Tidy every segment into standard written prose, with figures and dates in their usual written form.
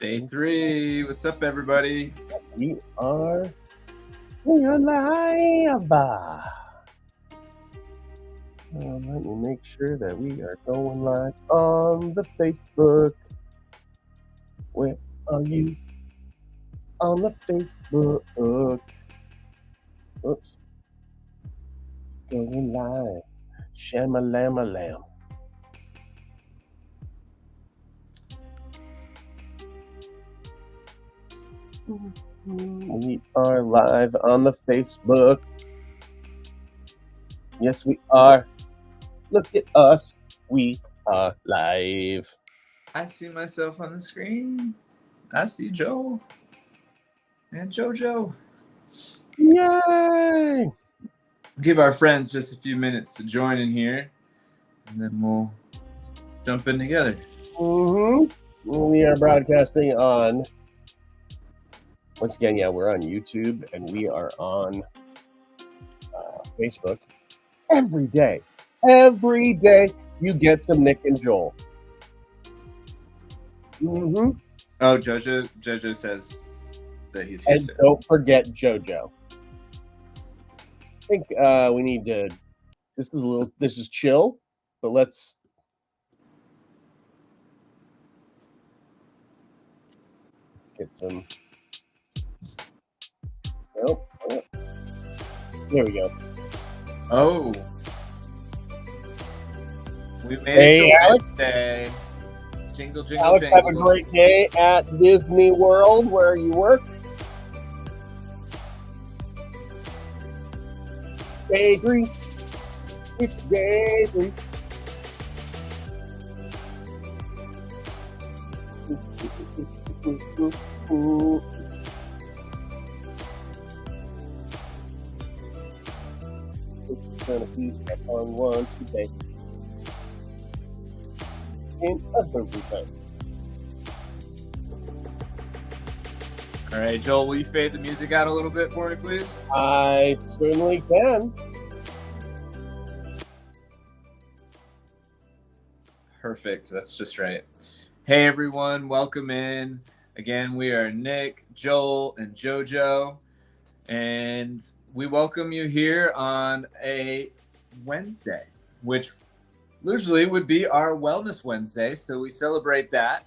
Day 3. What's up, everybody? We are live. Let me make sure that we are going live on the Facebook. Where are you? On the Facebook. Oops. Going live. Shamalama-lam. We are live on the Facebook. Yes, we are. Look at us. We are live. I see myself on the screen. I see Joel and JoJo. Yay! Give our friends just a few minutes to join in here, and then we'll jump in together. We are broadcasting on, once again, we're on YouTube and we are on Facebook every day. Every day you get some Nick and Joel. Oh, JoJo says that he's here and too. Don't forget JoJo. I think we need to. This is chill, but let's get some. Nope. There we go. Oh, we made Hey, it to Alex. Wednesday. Jingle, jingle, Alex, jingle. have a great day at Disney World where you work. Day 3. It's day 3. It's gonna be a fun one today. In other words. All right, Joel, will you fade the music out a little bit for me, please? I certainly can. Perfect. That's just right. Hey, everyone. Welcome in. Again, we are Nick, Joel, and JoJo. And we welcome you here on a Wednesday, which usually would be our Wellness Wednesday. So we celebrate that.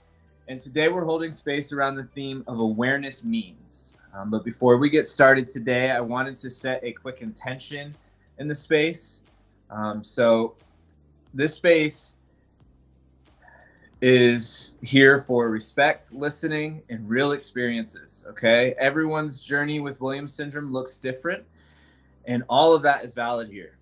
And today we're holding space around the theme of awareness means. But before we get started today, I wanted to set a quick intention in the space. So this space is here for respect, listening, and real experiences, okay? Everyone's journey with Williams syndrome looks different, and all of that is valid here.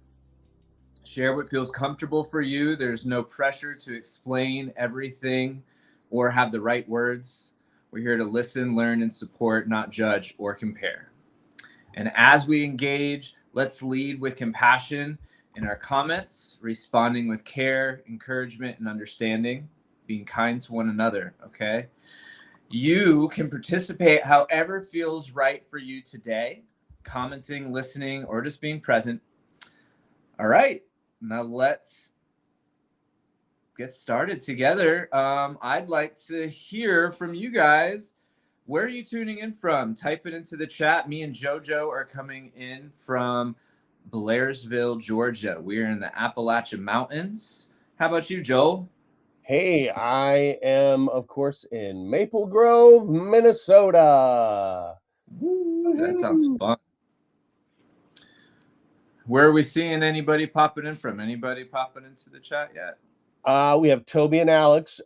Share what feels comfortable for you. There's no pressure to explain everything or have the right words. We're here to listen, learn, and support, not judge or compare. And as we engage, let's lead with compassion in our comments, responding with care, encouragement, and understanding, being kind to one another, okay? You can participate however feels right for you today, commenting, listening, or just being present. All right, now let's get started together. I'd like to hear from you guys. Where are you tuning in from? Type it into the chat. Me and JoJo are coming in from Blairsville, Georgia. We're in the Appalachian Mountains. How about you, Joel? Hey, I am, of course, in Maple Grove, Minnesota. Woo, that sounds fun. Where are we seeing anybody popping in from? Anybody popping into the chat yet? We have Toby and Alex.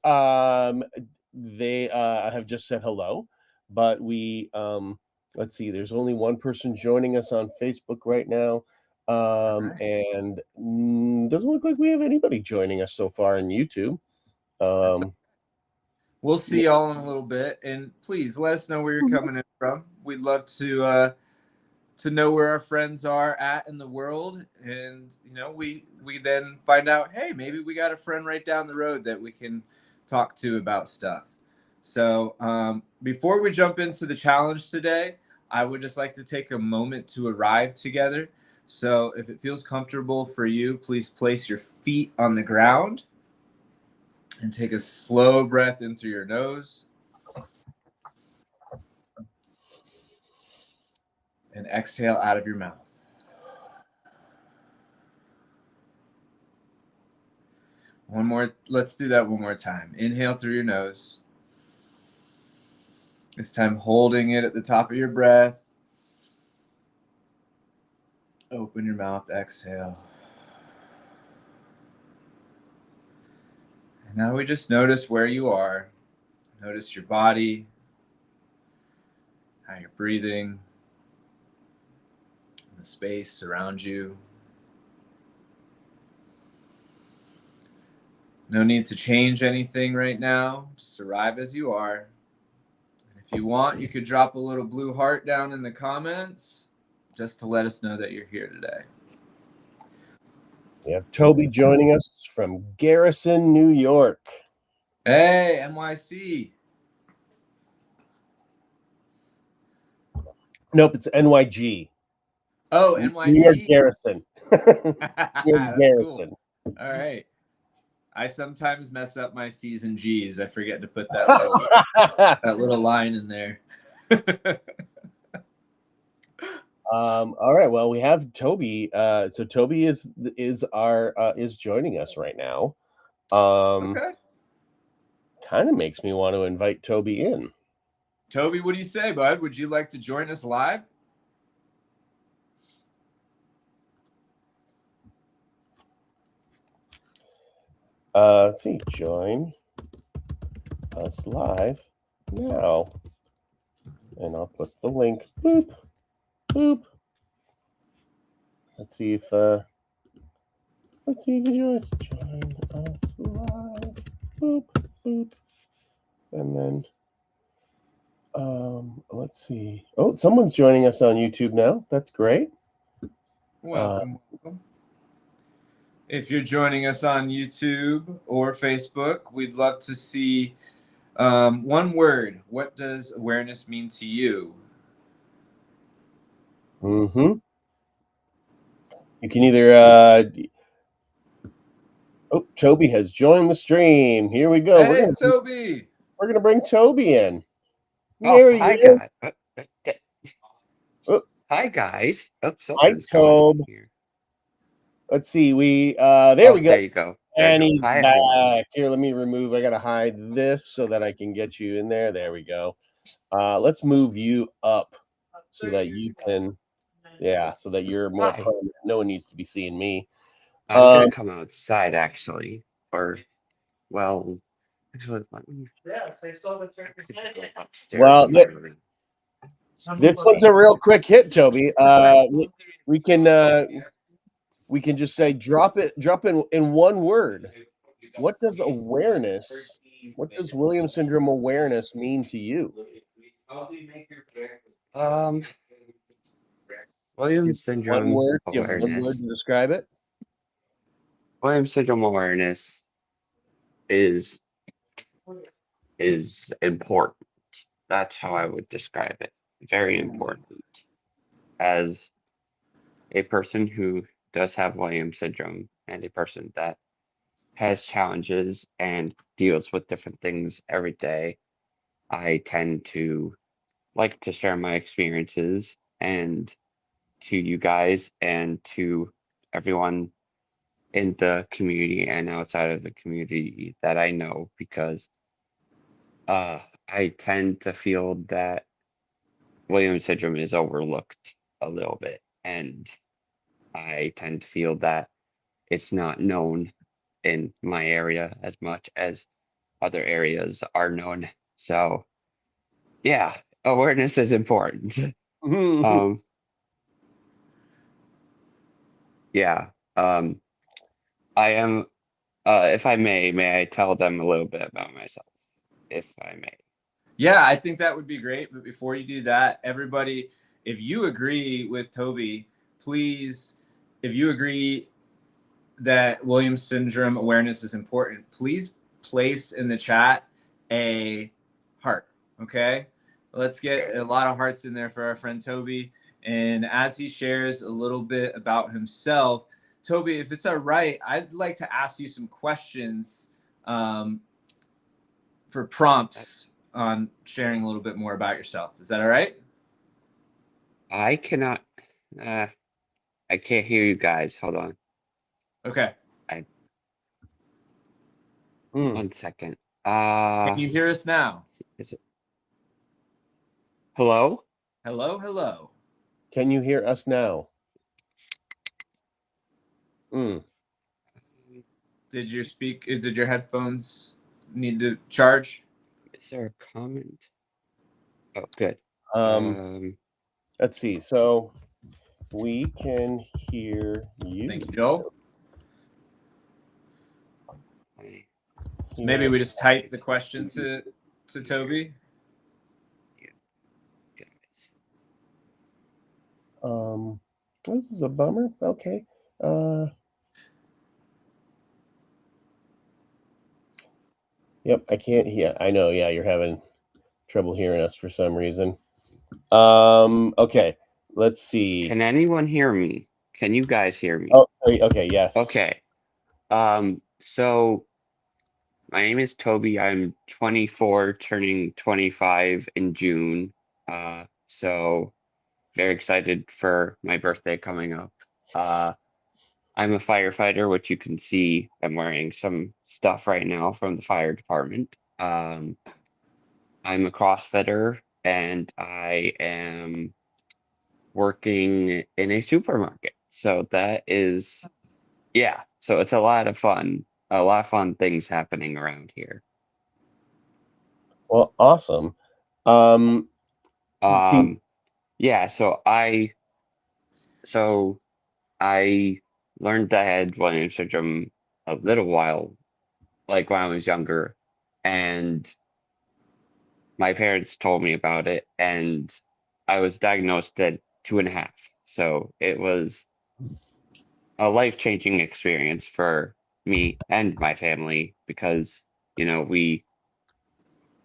They have just said hello, but we let's see. There's only one person joining us on Facebook right now, and doesn't look like we have anybody joining us so far on YouTube. We'll see y'all in a little bit, and please let us know where you're coming in from. We'd love to know where our friends are at in the world, and we then find out, hey, maybe we got a friend right down the road that we can talk to about stuff. So before we jump into the challenge today, I would just like to take a moment to arrive together. So if it feels comfortable for you, please place your feet on the ground and take a slow breath in through your nose and exhale out of your mouth. One more. Let's do that one more time. Inhale through your nose. This time holding it at the top of your breath. Open your mouth, exhale. And now we just notice where you are. Notice your body, how you're breathing, the space around you. No need to change anything right now. Just arrive as you are. And if you want, you could drop a little blue heart down in the comments just to let us know that you're here today. We have Toby joining us from Garrison, New York. Hey, NYC. Nope, it's NYG. Oh, NYG. New York Garrison. That's Garrison. Cool. All right. I sometimes mess up my C's and G's. I forget to put that little line in there. All right. Well, we have Toby. So Toby is joining us right now. Okay. Kind of makes me want to invite Toby in. Toby, what do you say, bud? Would you like to join us live? Let's see. Join us live now. And I'll put the link. Boop. Boop. Let's see if he joins. Join us live. Boop. Boop. And then let's see. Oh, someone's joining us on YouTube now. That's great. Welcome. If you're joining us on YouTube or Facebook, we'd love to see one word. What does awareness mean to you? You can either oh, Toby has joined the stream. Here we go. Hey, Toby. We're gonna bring Toby in. Oh, hi guys. Hi guys. Oh, hi, Toby. Let's see. There we go. There you go. And he's hi, back. everyone. Here, let me remove. I gotta hide this so that I can get you in there. There we go. Let's move you up so that you can. Yeah, so that you're more prominent. No one needs to be seeing me. I'm gonna come outside actually, or well, actually, let me. Yes, I saw the turkey. Upstairs. Well, this one's a real quick hit, Toby. We can just say drop in one word. What does awareness? What does Williams syndrome awareness mean to you? Williams syndrome one word awareness. to describe it. Williams syndrome awareness is important. That's how I would describe it. Very important. As a person who does have Williams syndrome and a person that has challenges and deals with different things every day, I tend to like to share my experiences and to you guys and to everyone in the community and outside of the community that I know, because I tend to feel that Williams syndrome is overlooked a little bit, and I tend to feel that it's not known in my area as much as other areas are known. So yeah, awareness is important. Yeah. I am if I may I tell them a little bit about myself, if I may? Yeah, I think that would be great. But before you do that, everybody, if you agree with Toby, please, if you agree that Williams syndrome awareness is important, please place in the chat a heart. Okay. Let's get a lot of hearts in there for our friend Toby. And as he shares a little bit about himself, Toby, if it's all right, I'd like to ask you some questions for prompts on sharing a little bit more about yourself. Is that all right? I cannot. I can't hear you guys. Hold on. Okay. Hmm. 1 second. Can you hear us now? Is it? Hello? Hello, hello. Can you hear us now? Hmm. Did your headphones need to charge? Is there a comment? Oh, good. Let's see. So we can hear you. Thank you, Joel. I- So maybe we just type the question to Toby. guys. This is a bummer. Okay. Yep, I can't hear. I know. Yeah, you're having trouble hearing us for some reason. Okay. Let's see. Can anyone hear me? Can you guys hear me? Oh, okay. Yes. Okay. So my name is Toby. I'm 24, turning 25 in June. So very excited for my birthday coming up. I'm a firefighter, which you can see I'm wearing some stuff right now from the fire department. I'm a CrossFitter and I am working in a supermarket. So that is, yeah, so it's a lot of fun. A lot of fun things happening around here. Well, awesome. See, Yeah, so I learned that I had Williams syndrome a little while, like when I was younger, and my parents told me about it, and I was diagnosed at 2.5. So it was a life-changing experience for me and my family because, we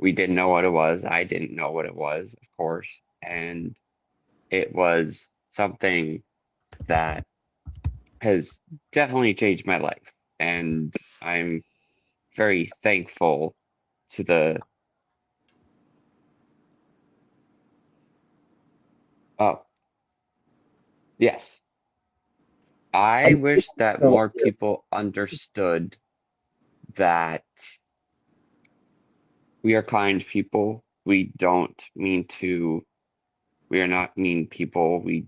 didn't know what it was. I didn't know what it was, of course, and it was something that has definitely changed my life. And I'm very thankful to the oh, yes. I wish that so more people understood that we are kind people. We are not mean people. We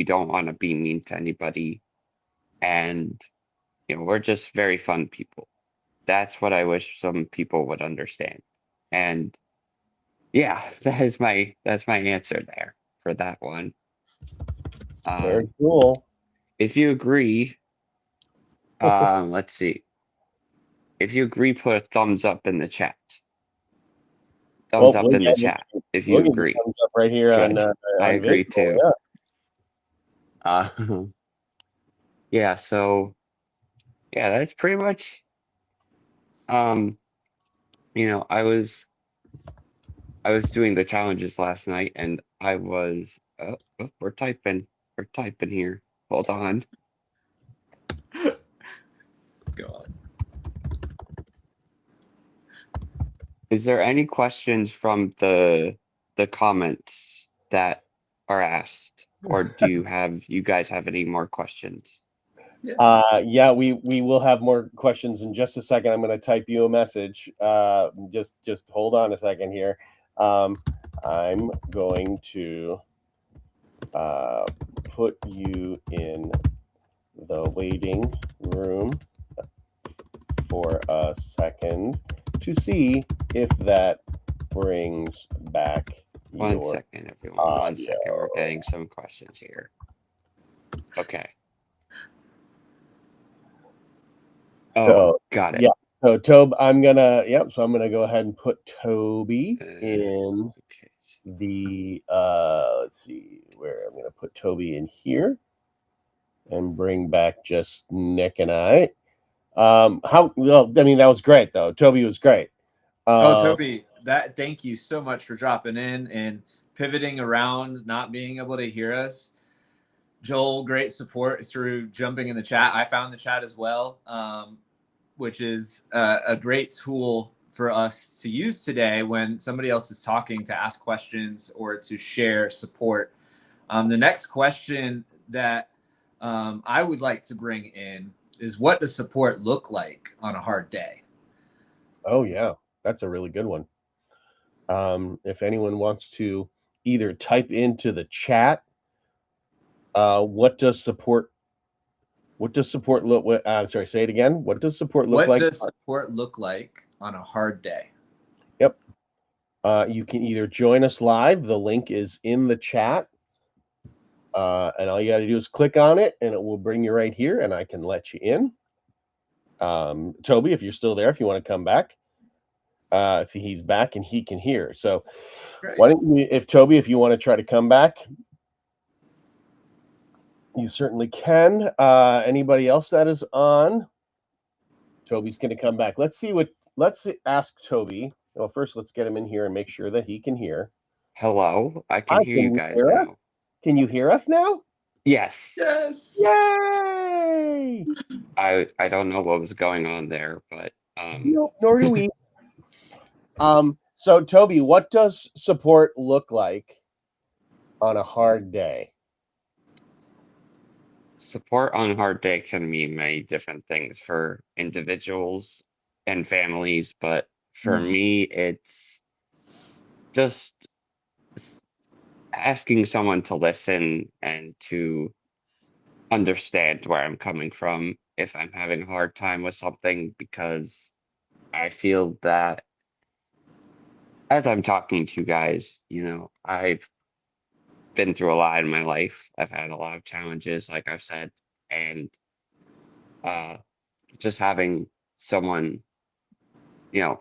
don't want to be mean to anybody. And we're just very fun people. That's what I wish some people would understand. And yeah, that's my answer there for that one. very Um, cool. if you agree, let's see. If you agree, put a thumbs up in the chat. Thumbs Well, up in the chat if you we'll give you agree. thumbs up right here Good. I on agree video. too. Yeah. Yeah, so yeah, that's pretty much um, I was doing the challenges last night and I was we're typing. We're typing here. Hold on. God. Is there any questions from the comments that are asked? Or do you guys have any more questions? Yeah, we will have more questions in just a second. I'm going to type you a message. Just hold on a second here. I'm going to put you in the waiting room for a second to see if that brings back 1 your second, everyone. 1 audio. second. We're getting some questions here. Okay. Oh, So got it. yeah. So Toby, so I'm gonna go ahead and put Toby in Okay. the let's see where I'm gonna put Toby in here and bring back just Nick and I. How well, I mean, that was great though. Toby was great. Toby, thank you so much for dropping in and pivoting around, not being able to hear us. Joel, great support through jumping in the chat. I found the chat as well, which is a great tool for us to use today when somebody else is talking to ask questions or to share support. The next question that I would like to bring in is, what does support look like on a hard day? Oh yeah, that's a really good one. If anyone wants to either type into the chat, what does support look? Sorry, say it again. What does support look What like? does support look like on a hard day? Yep. You can either join us live. The link is in the chat. And all you got to do is click on it, and it will bring you right here, and I can let you in. Toby, if you're still there, if you want to come back, see, he's back and he can hear. So, Great. why don't you, if you want to try to come back, you certainly can. Anybody else that is on? Toby's going to come back. Let's ask Toby. Well, first, let's get him in here and make sure that he can hear. Hello, I can hear you guys now. Can you hear us now? Yes. Yes. Yay! I don't know what was going on there, but no, nor do we. So Toby, what does support look like on a hard day? Support on a hard day can mean many different things for individuals and families, but for me, it's just asking someone to listen and to understand where I'm coming from if I'm having a hard time with something, because I feel that as I'm talking to you guys, I've been through a lot in my life. I've had a lot of challenges, like I've said, and just having someone,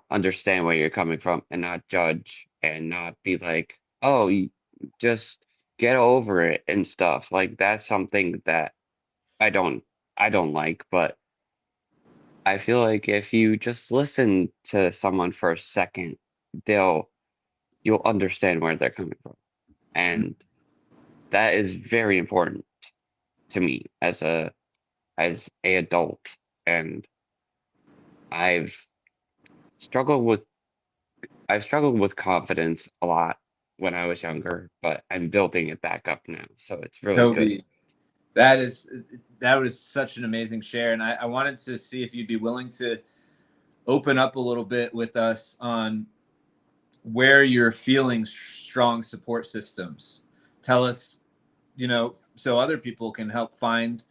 understand where you're coming from and not judge and not be like, oh, you just get over it and stuff. Like that's something that I don't I don't like, but I feel like if you just listen to someone for a second, you'll understand where they're coming from. And that is very important to me as a adult. And I've struggled with I've struggled with confidence a lot when I was younger, but I'm building it back up now. So it's really good. Toby, that was such an amazing share, and I wanted to see if you'd be willing to open up a little bit with us on where you're feeling strong support systems. Tell us, so other people can help find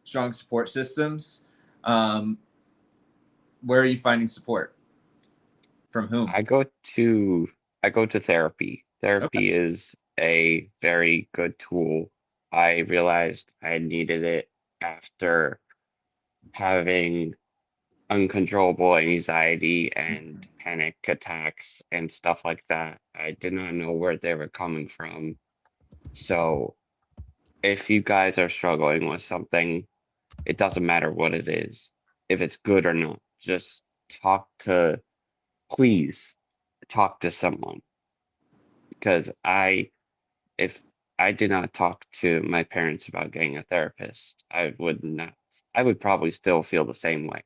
strong support systems. Where are you finding support? From whom? I go to therapy. Therapy is a very good tool. I realized I needed it after having uncontrollable anxiety and panic attacks and stuff like that. I did not know where they were coming from. So if you guys are struggling with something, it doesn't matter what it is, if it's good or not, just please talk to someone. Because if I did not talk to my parents about getting a therapist, I would probably still feel the same way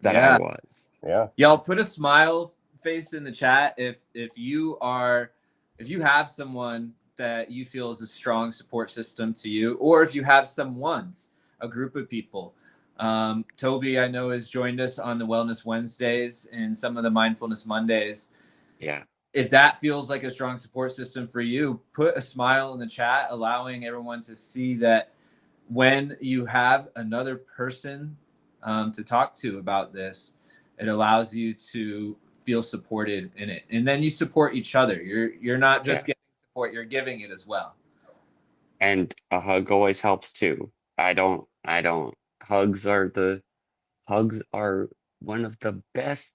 that I was. Yeah. Y'all put a smile face in the chat if you have someone that you feel is a strong support system to you, or if you have a group of people. Toby, I know, has joined us on the Wellness Wednesdays and some of the Mindfulness Mondays. Yeah. If that feels like a strong support system for you, put a smile in the chat, allowing everyone to see that when you have another person to talk to about this, it allows you to feel supported in it. And then you support each other. You're not just getting support, you're giving it as well. And a hug always helps too. Hugs are one of the best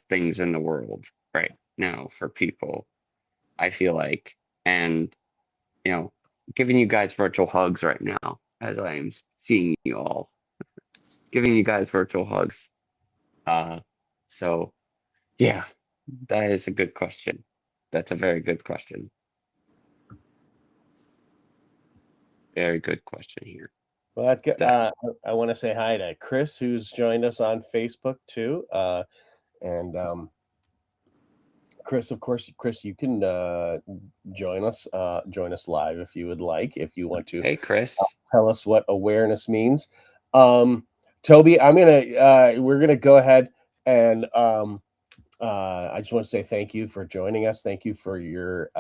things in the world right now for people, I feel like. And, giving you guys virtual hugs right now as I'm seeing you all, giving you guys virtual hugs. So yeah, that is a good question. That's a very good question. Very good question here. Well, that's good. I want to say hi to Chris, who's joined us on Facebook too. And Chris, of course, Chris, you can join us live if you would like, if you want to Hey, Chris. tell us what awareness means. Toby, we're gonna go ahead and I just want to say thank you for joining us. Thank you for your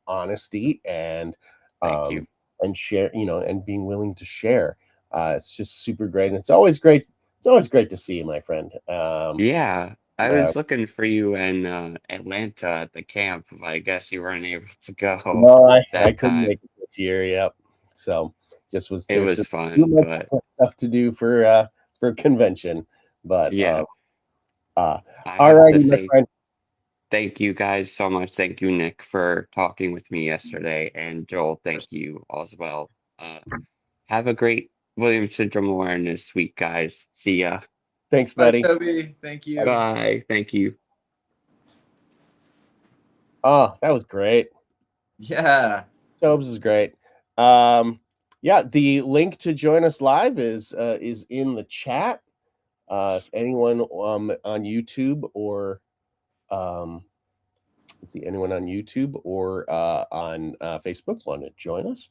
honesty and Thank you. and share, and being willing to share. It's just super great, and it's always great. It's always great to see you, my friend. Yeah, I was looking for you in Atlanta at the camp, but I guess you weren't able to go No, I that couldn't time. make it this year. Yep. So just was It there's was too fun, much but stuff to do for convention, but yeah, all I have to righty, my say friend. thank you guys so much. Thank you, Nick, for talking with me yesterday, and Joel, thank you as well. Have a great Williams Syndrome Awareness Week, guys. See ya. Thanks, Bye, buddy. Toby. Thank you. Bye. Thank you. Oh, that was great. Yeah. Tobes is great. Yeah, the link to join us live is in the chat. If anyone on YouTube or let's see, anyone on YouTube or on Facebook want to join us,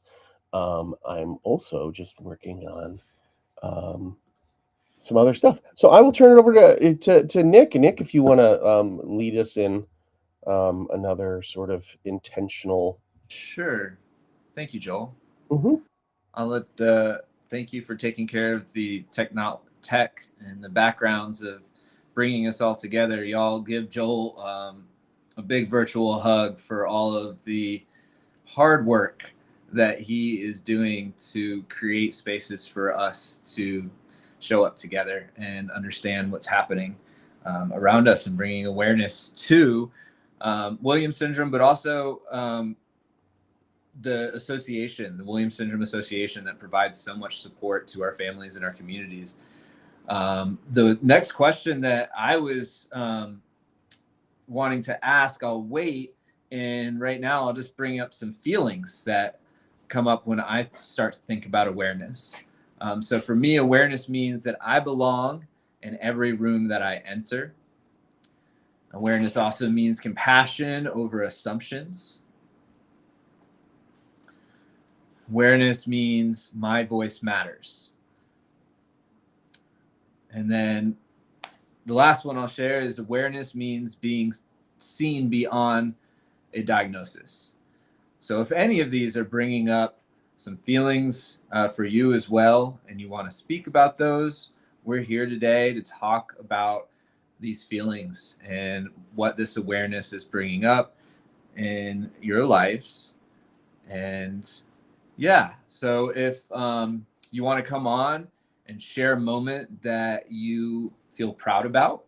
I'm also just working on some other stuff. So I will turn it over to Nick. And Nick, if you want to lead us in another sort of intentional. Sure. Thank you, Joel. Mhm. I'll let thank you for taking care of the tech and the backgrounds of bringing us all together. Y'all give Joel a big virtual hug for all of the hard work that he is doing to create spaces for us to show up together and understand what's happening around us, and bringing awareness to Williams syndrome, but also the association, the Williams Syndrome Association, that provides so much support to our families and our communities. The next question that I was wanting to ask, I'll wait. And right now, I'll just bring up some feelings that come up when I start to think about awareness. So for me, awareness means that I belong in every room that I enter. Awareness also means compassion over assumptions. Awareness means my voice matters. And then the last one I'll share is awareness means being seen beyond a diagnosis. So if any of these are bringing up some feelings for you as well, and you want to speak about those, we're here today to talk about these feelings and what this awareness is bringing up in your lives. And yeah, so if you want to come on and share a moment that you feel proud about,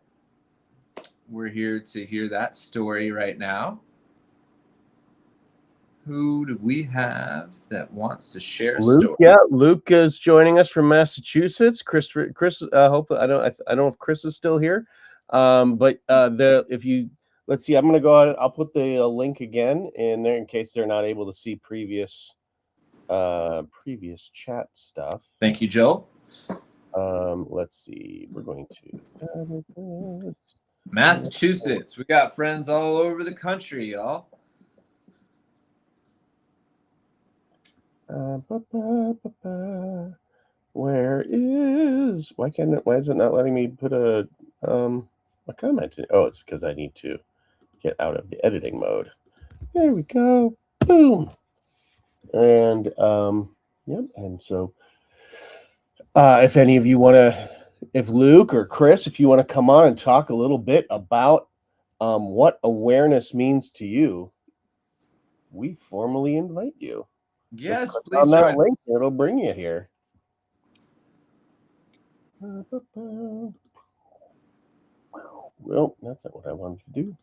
we're here to hear that story right now. Who do we have that wants to share a Luke, story? yeah, Luke is joining us from Massachusetts. Chris, hope I don't know if Chris is still here, but if you let's see, I'm going to go ahead. I'll put the link again in there in case they're not able to see previous chat stuff. Thank you, Joel. Let's see. We're going to Massachusetts. We got friends all over the country, y'all. Where is why is it not letting me put a comment in? Oh, it's because I need to get out of the editing mode. There we go. Boom. And yep. And so if any of you want to, if Luke or Chris, if you want to come on and talk a little bit about what awareness means to you, we formally invite you. Yes, click please on that join. link. It'll bring you here. Well, that's not what I wanted to do.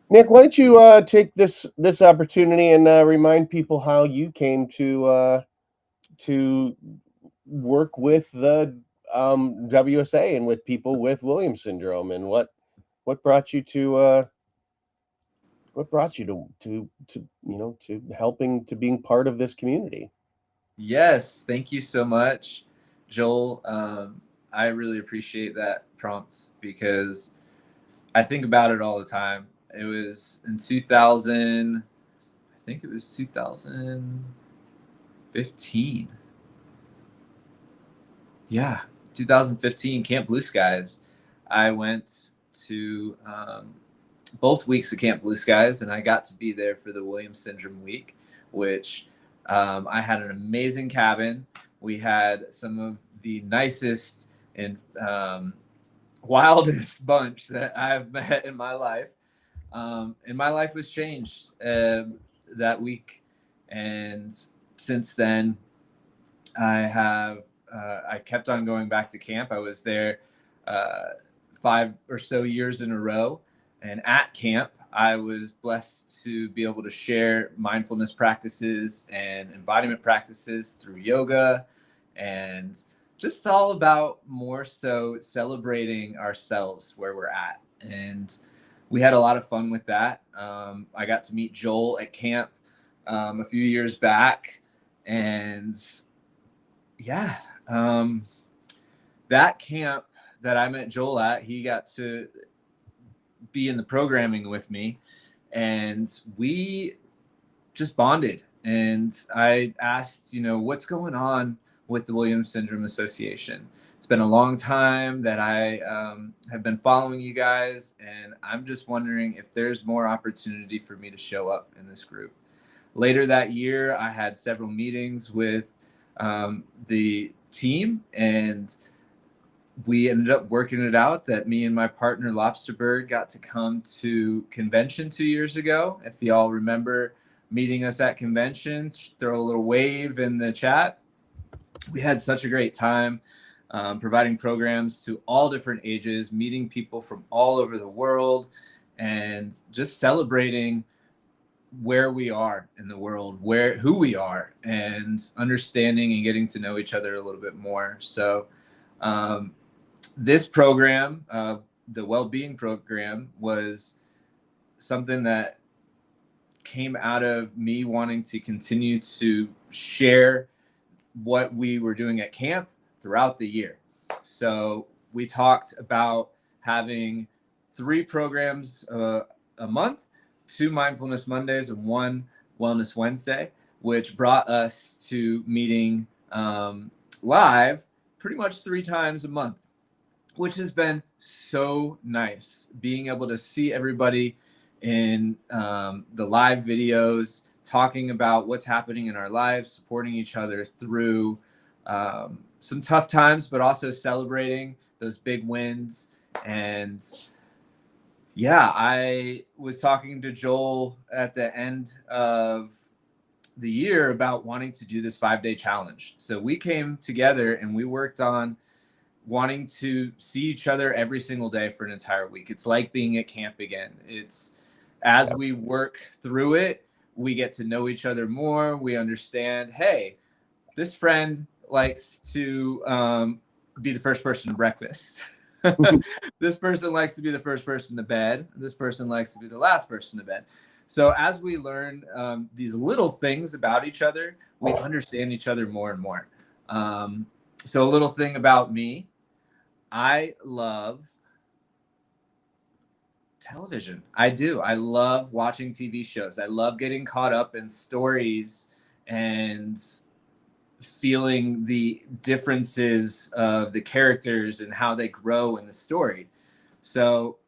Nick, why don't you take this opportunity and remind people how you came to work with the WSA and with people with Williams syndrome, and what brought you to to helping, to being part of this community. Yes, thank you so much, Joel. I really appreciate that prompt because I think about it all the time. It was in 2000, I think it was 2015. Yeah, 2015, Camp Blue Skies. I went to both weeks of Camp Blue Skies, and I got to be there for the Williams Syndrome week, which I had an amazing cabin. We had some of the nicest and wildest bunch that I've met in my life. And my life was changed that week. And since then, I kept on going back to camp. I was there 5 or so years in a row. And at camp, I was blessed to be able to share mindfulness practices and embodiment practices through yoga, and just all about more so celebrating ourselves where we're at. And we had a lot of fun with that. I got to meet Joel at camp a few years back, and yeah, that camp that I met Joel at, he got to be in the programming with me, and we just bonded. And I asked, what's going on with the Williams Syndrome Association? It's been a long time that I have been following you guys, and I'm just wondering if there's more opportunity for me to show up in this group. Later that year, I had several meetings with the team, and we ended up working it out that me and my partner Lobsterbird got to come to convention 2 years ago. If y'all remember meeting us at convention, throw a little wave in the chat. We had such a great time providing programs to all different ages, meeting people from all over the world, and just celebrating where we are in the world, who we are, and understanding and getting to know each other a little bit more. So this program, the well-being program, was something that came out of me wanting to continue to share what we were doing at camp throughout the year. So we talked about having 3 programs a month, 2 Mindfulness Mondays and 1 Wellness Wednesday, which brought us to meeting live pretty much 3 times a month, which has been so nice, being able to see everybody in the live videos, talking about what's happening in our lives, supporting each other through some tough times, but also celebrating those big wins. And yeah, I was talking to Joel at the end of the year about wanting to do this 5-day challenge. So we came together and we worked on wanting to see each other every single day for an entire week. It's like being at camp again. It's as we work through it, we get to know each other more. We understand, hey, this friend likes to be the first person to breakfast. This person likes to be the first person to bed. This person likes to be the last person to bed. So as we learn these little things about each other, we understand each other more and more. So a little thing about me, I love television. I do. I love watching TV shows. I love getting caught up in stories and feeling the differences of the characters and how they grow in the story. So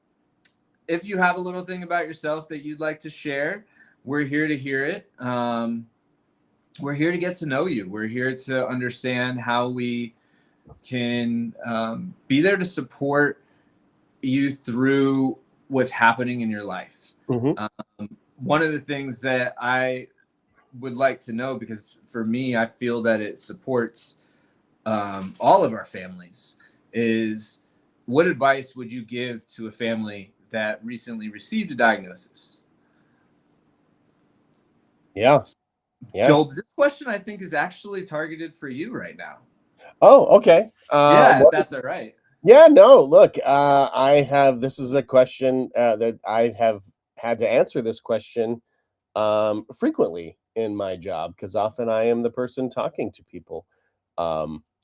if you have a little thing about yourself that you'd like to share, we're here to hear it. We're here to get to know you. We're here to understand how we can be there to support you through what's happening in your life. Mm-hmm. One of the things that I would like to know, because for me, I feel that it supports all of our families, is what advice would you give to a family that recently received a diagnosis? Yeah. Joel, this question I think is actually targeted for you right now. Oh, okay. Yeah, if that's all right. Yeah, no, look, this is a question that I have had to answer this question frequently in my job, because often I am the person talking to people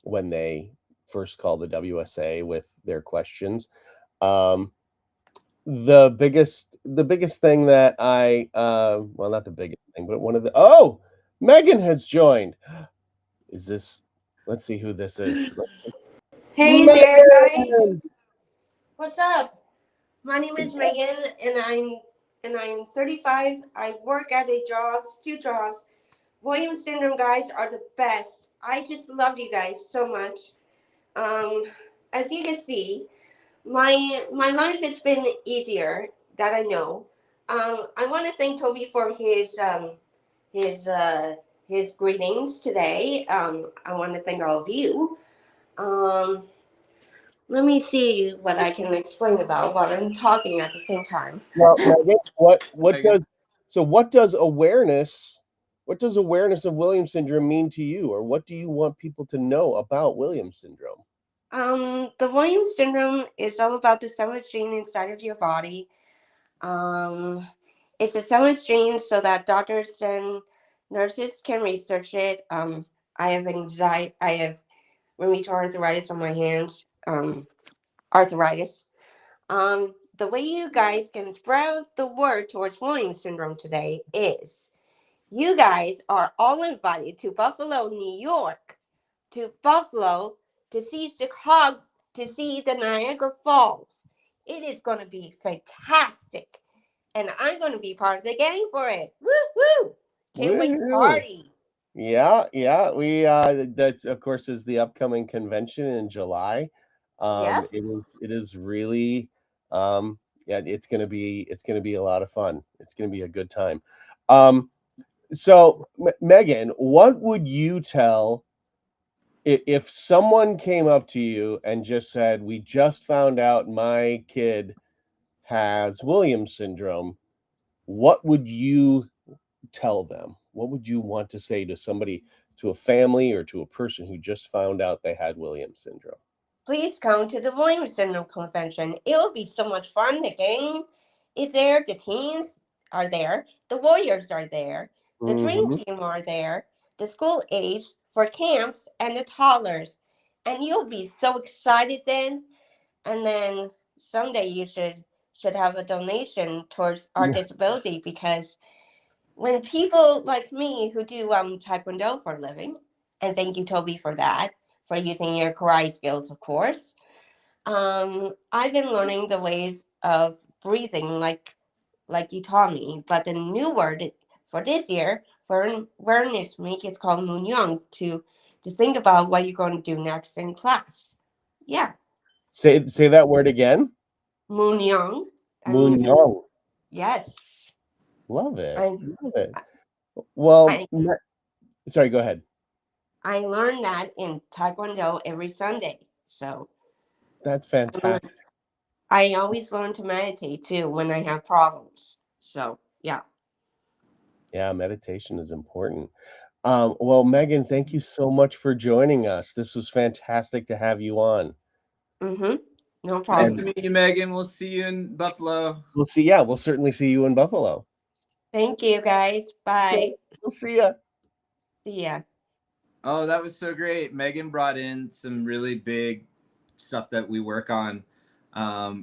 when they first call the WSA with their questions. The biggest thing that I well, not the biggest thing, but one of the Megan has joined. Is this? Let's see who this is. Hey there, guys. What's up? My name is Megan, and I'm 35. I work at two jobs. Williams syndrome guys are the best. I just love you guys so much. As you can see, my life has been easier that I know. I want to thank Toby for his his greetings today. I want to thank all of you. Let me see what I can explain about while I'm talking at the same time. Well, Megan, what Megan. does awareness of Williams syndrome mean to you, or what do you want people to know about Williams syndrome? The Williams syndrome is all about the sandwich gene inside of your body. It's a sandwich gene so that doctors and nurses can research it. I have anxiety. I have rheumatoid arthritis on my hands. Arthritis. The way you guys can spread the word towards Williams syndrome today is you guys are all invited to Buffalo, New York, to Buffalo to see Chicago, to see the Niagara Falls. It is going to be fantastic. And I'm going to be part of the gang for it. Woo woo! Can't wait to party. Yeah. We that's of course is the upcoming convention in July. Yep. It is really yeah, it's gonna be a lot of fun. It's gonna be a good time. So Megan, what would you tell if someone came up to you and just said, "We just found out my kid has Williams syndrome"? What would you tell them? What would you want to say to somebody, to a family, or to a person who just found out they had Williams syndrome? Please come to the Williams Syndrome Convention. It will be so much fun. The gang is there. The teens are there. The Warriors are there. The Dream Team are there. The school age for camps and the toddlers. And you'll be so excited then. And then someday you should have a donation towards our disability, because when people like me who do Taekwondo for a living, and thank you, Toby, for that, for using your karate skills, of course. I've been learning the ways of breathing like you taught me, but the new word for this year for awareness week is called Munyang, to think about what you're going to do next in class. Yeah. Say that word again. Munyang. Munyang. Yes. Love it. I, Love it. Well, sorry, go ahead. I learned that in Taekwondo every Sunday. So that's fantastic. I always learn to meditate too when I have problems. So yeah. Yeah, meditation is important. Well, Megan, thank you so much for joining us. This was fantastic to have you on. No problem. Nice to meet you, Megan. We'll see you in Buffalo. We'll certainly see you in Buffalo. Thank you, guys. Bye. We'll see ya. See ya. Oh, that was so great. Megan brought in some really big stuff that we work on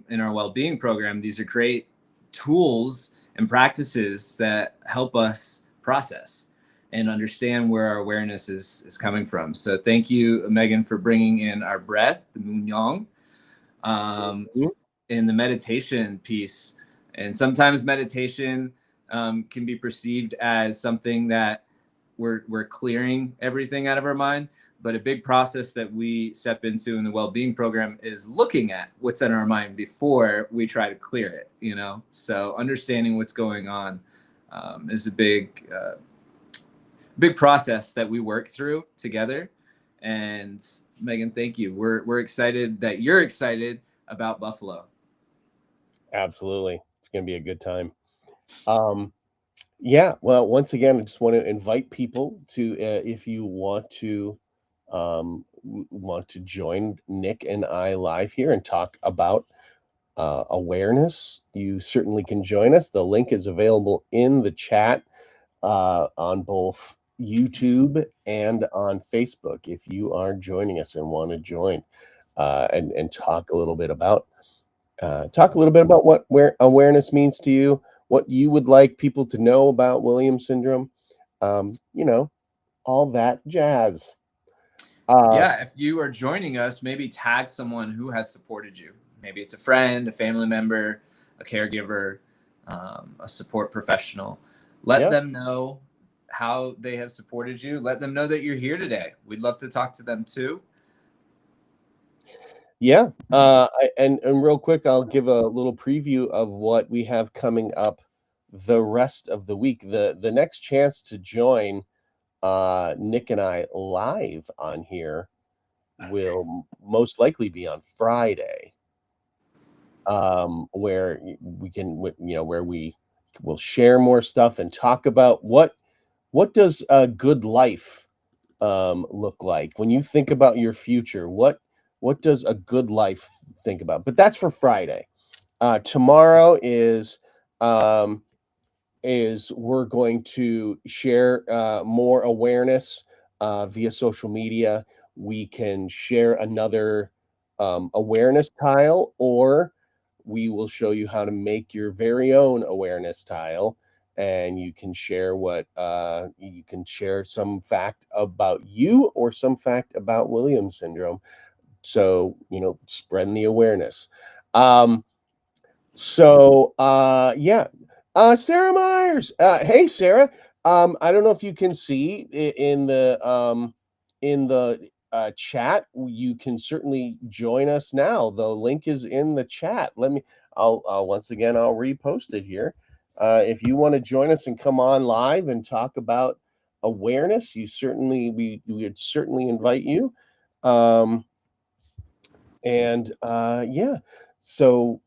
in our well-being program. These are great tools and practices that help us process and understand where our awareness is coming from. So thank you, Megan, for bringing in our breath, the Munyang, in the meditation piece. And sometimes meditation can be perceived as something that we're clearing everything out of our mind. But a big process that we step into in the well-being program is looking at what's in our mind before we try to clear it, you know? So understanding what's going on is a big process that we work through together. And Megan, thank you. We're excited that you're excited about Buffalo. Absolutely. It's going to be a good time. Yeah, well, once again, I just want to invite people to, if you want to join Nick and I live here and talk about awareness, you certainly can join us. The link is available in the chat on both YouTube and on Facebook. If you are joining us and want to join and talk a little bit about where awareness means to you, what you would like people to know about Williams syndrome, all that jazz. Yeah, if you are joining us, maybe tag someone who has supported you. Maybe it's a friend, a family member, a caregiver, a support professional. Let them know how they have supported you. Let them know that you're here today. We'd love to talk to them too. Yeah. And real quick, I'll give a little preview of what we have coming up the rest of the week. The next chance to join Nick and I live on here will most likely be on Friday, where we can, where we will share more stuff and talk about what does a good life look like when you think about your future. What does a good life think about? But that's for Friday. Tomorrow is we're going to share more awareness via social media. We can share another awareness tile, or we will show you how to make your very own awareness tile, and you can share some fact about you or some fact about Williams syndrome. So, spreading the awareness. Sarah Myers. Hey, Sarah. I don't know if you can see in the chat. You can certainly join us now. The link is in the chat. I'll once again, I'll repost it here. If you want to join us and come on live and talk about awareness, we would certainly invite you. So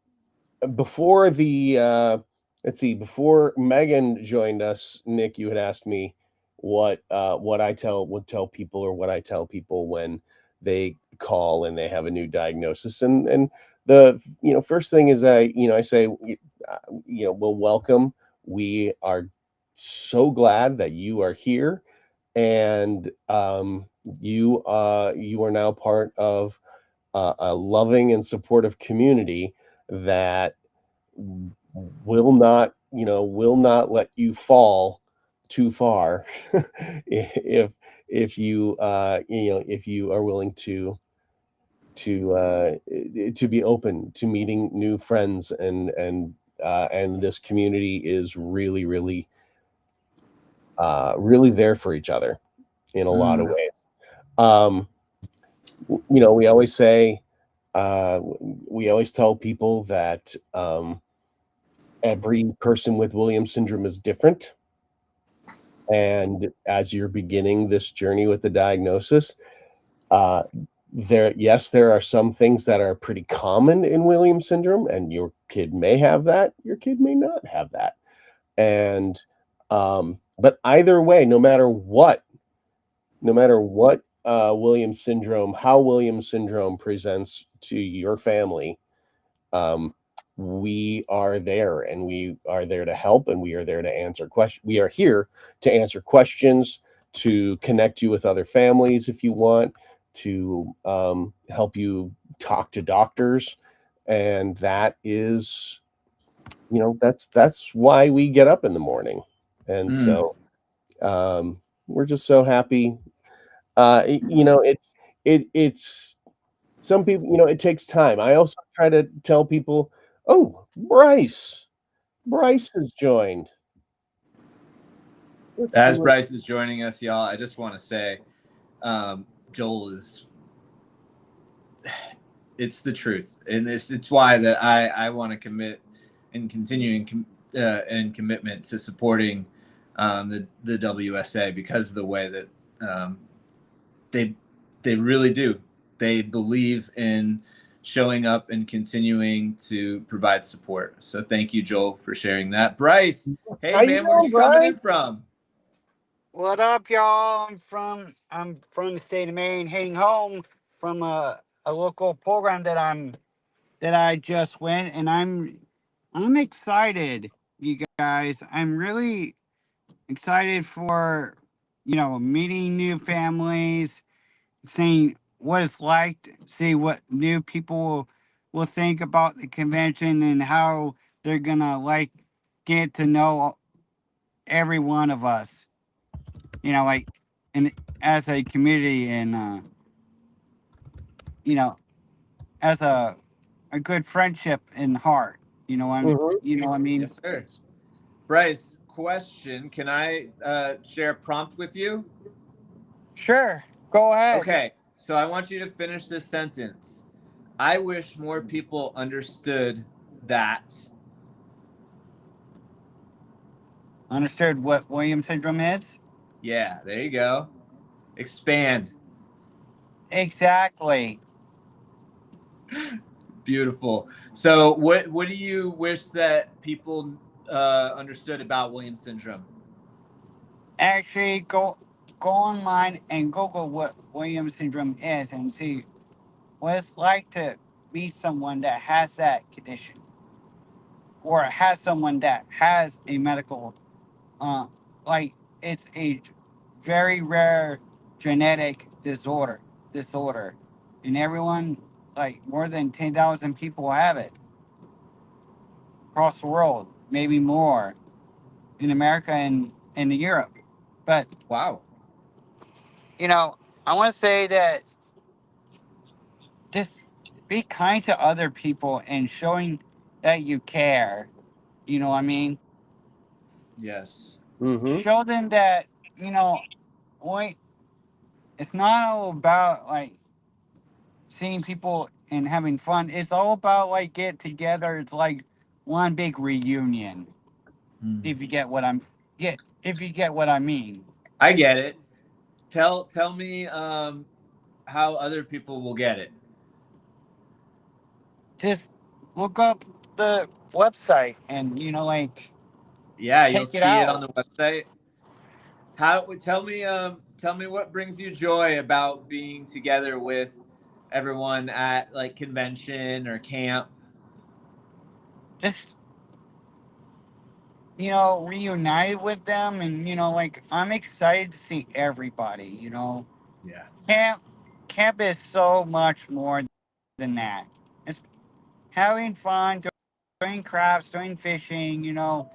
before before Megan joined us, Nick, you had asked me what I would tell people, or what I tell people when they call and they have a new diagnosis. And the first thing is I say, well, welcome. We are so glad that you are here, and you are now part of a loving and supportive community that will not let you fall too far if you are willing to be open to meeting new friends, and this community is really there for each other in a lot of ways. We always say, we always tell people that every person with Williams syndrome is different. And as you're beginning this journey with the diagnosis, there are some things that are pretty common in Williams syndrome, and your kid may have that, your kid may not have that. And but either way, no matter what Williams syndrome, how Williams syndrome presents to your family, we are there, and we are there to help, and we are there to answer questions. We are here to answer questions, to connect you with other families if you want, to help you talk to doctors. And that is, that's why we get up in the morning. And so we're just so happy. It's some people, it takes time. I also try to tell people, oh, Bryce has joined. As Bryce is joining us, y'all, I just want to say, Joel it's the truth, and it's why that I want to commit and continue in commitment to supporting the WSA, because of the way that they really do. They believe in showing up and continuing to provide support. So thank you, Joel, for sharing that. Bryce, hey man, where are you coming in from? What up, y'all? I'm from the state of Maine, heading home from a local program that I just went, and I'm excited, you guys. I'm really excited for meeting new families, seeing what it's like, see what new people will think about the convention and how they're gonna like get to know every one of us. Like, and as a community, and as a good friendship in heart. Mhm. You know what I mean? Yes, sir. Bryce, question. Can I share a prompt with you? Sure. Go ahead. Okay, so I want you to finish this sentence. I wish more people understood that. Understood what Williams syndrome is? Yeah, there you go. Expand. Exactly. Beautiful. So, what do you wish that people understood about Williams syndrome? Actually, go online and Google what Williams syndrome is and see what it's like to meet someone that has that condition, or has someone that has a medical, like, it's a very rare genetic disorder, and everyone, like, more than 10,000 people have it across the world, maybe more in America and in Europe. But Wow. I want to say that just be kind to other people and showing that you care. You know what I mean? Yes. Mhm. Show them that, wait, it's not all about like seeing people and having fun. It's all about like get together. It's like one big reunion. If you get what I'm if you get what I mean. I get it. Tell me how other people will get it. Just look up the website and Yeah, you'll check it see it on out. the website. How tell me what brings you joy about being together with everyone at like convention or camp. Just reunited with them, and like, I'm excited to see everybody. Yeah. Camp camp is so much more than that. It's having fun, doing crafts, doing fishing,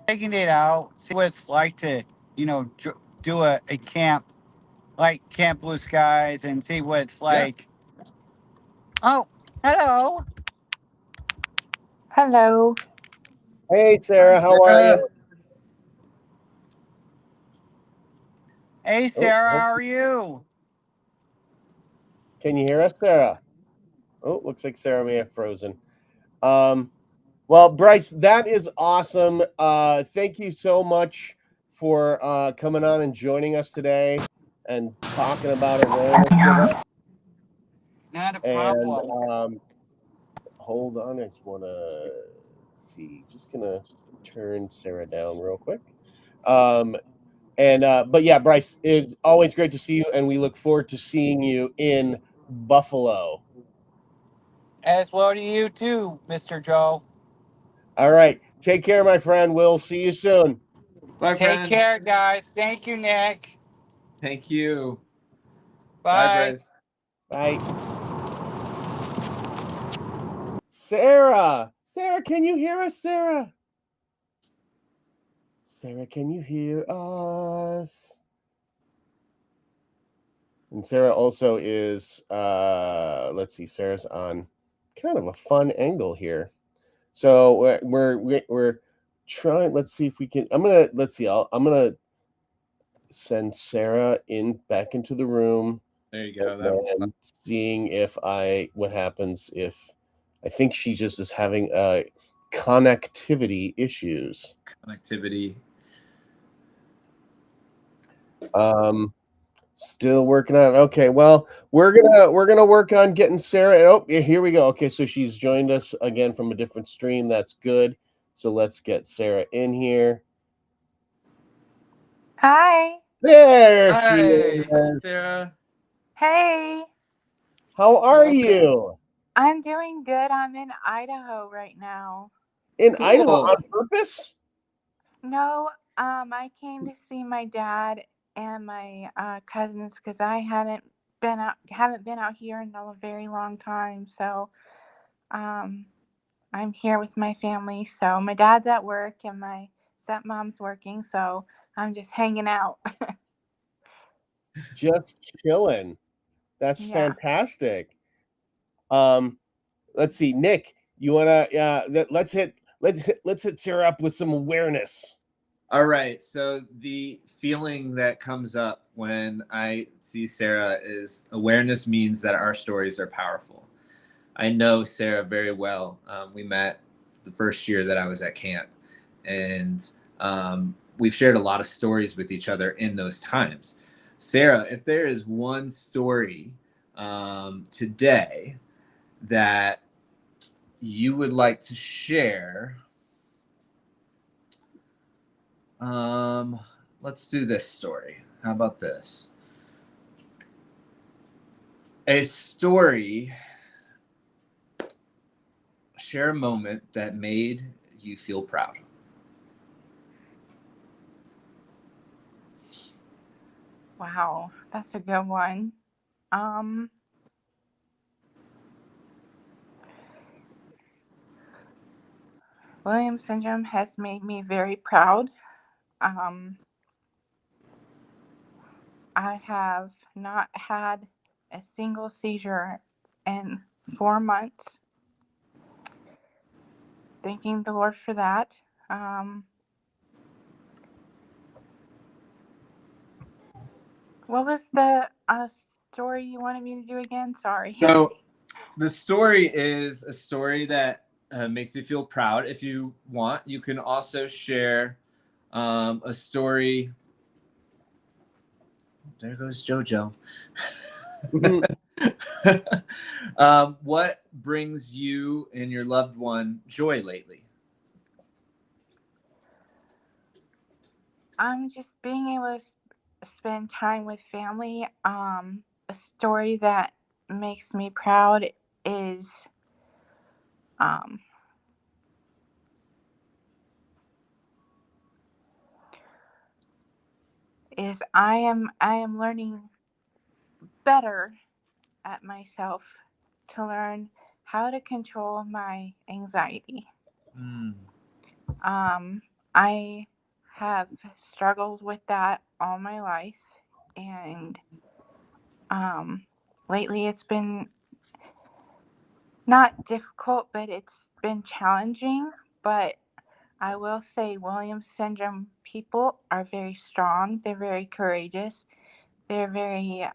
taking it out, see what it's like to, do a camp like Camp Blue Skies, and see what it's Yeah. like. Oh, hello. Hello. Hey, Hi, Sarah, how are Sarah. you? Hey, Oh, Sarah, how are you? can you hear us, Sarah? Oh, looks like Sarah may have frozen. Well, Bryce, that is awesome. Thank you so much for coming on and joining us today and talking about awareness with us. Not a And problem. hold on, I just want to see. Just gonna turn Sarah down real quick. But yeah, Bryce, it's always great to see you, and we look forward to seeing you in Buffalo. As well to you too, Mr. Joe. All right, take care, my friend. We'll see you soon. Bye, Take friend. care, guys. Thank you, Nick. Thank you. Bye, Bye. Bryce. Bye. Sarah, can you hear us, Sarah? Sarah, can you hear us? And Sarah also is, let's see, Sarah's on kind of a fun angle here. So we're trying. Let's see if we can. Let's see. I'm gonna send Sarah back into the room. There you go. And seeing what happens if I think she just is having connectivity issues. Connectivity. Still working on it. Okay, well, we're gonna work on getting Sarah. Oh, yeah, here we go. Okay, so she's joined us again from a different stream. That's good. So let's get Sarah in here. Hi. There she Hi, is. Sarah. Hey. How are Welcome. you? I'm doing good. I'm in Idaho right now. In Idaho Cool. on purpose? No, I came to see my dad and my cousins, because I haven't been out here in a very long time. So I'm here with my family. So my dad's at work and my stepmom's working. So I'm just hanging out. Just chilling. That's Yeah. fantastic. Let's see, Nick, you wanna let's hit Sarah up with some awareness. All right. So the feeling that comes up when I see Sarah is awareness means that our stories are powerful. I know Sarah very well. We met the first year that I was at camp, and we've shared a lot of stories with each other in those times. Sarah, if there is one story today that you would like to share, let's do this story. How about this? A story, share a moment that made you feel proud. Wow, that's a good one. Williams syndrome has made me very proud. I have not had a single seizure in 4 months. Thanking the Lord for that. What was the story you wanted me to do again? Sorry. So the story is a story that makes you feel proud. If you want, you can also share a story. There goes JoJo. What brings you and your loved one joy lately? Just being able to spend time with family. A story that makes me proud is I am learning better at myself to learn how to control my anxiety. I have struggled with that all my life, and lately it's been not difficult, but it's been challenging. But I will say Williams syndrome people are very strong. They're very courageous. They're very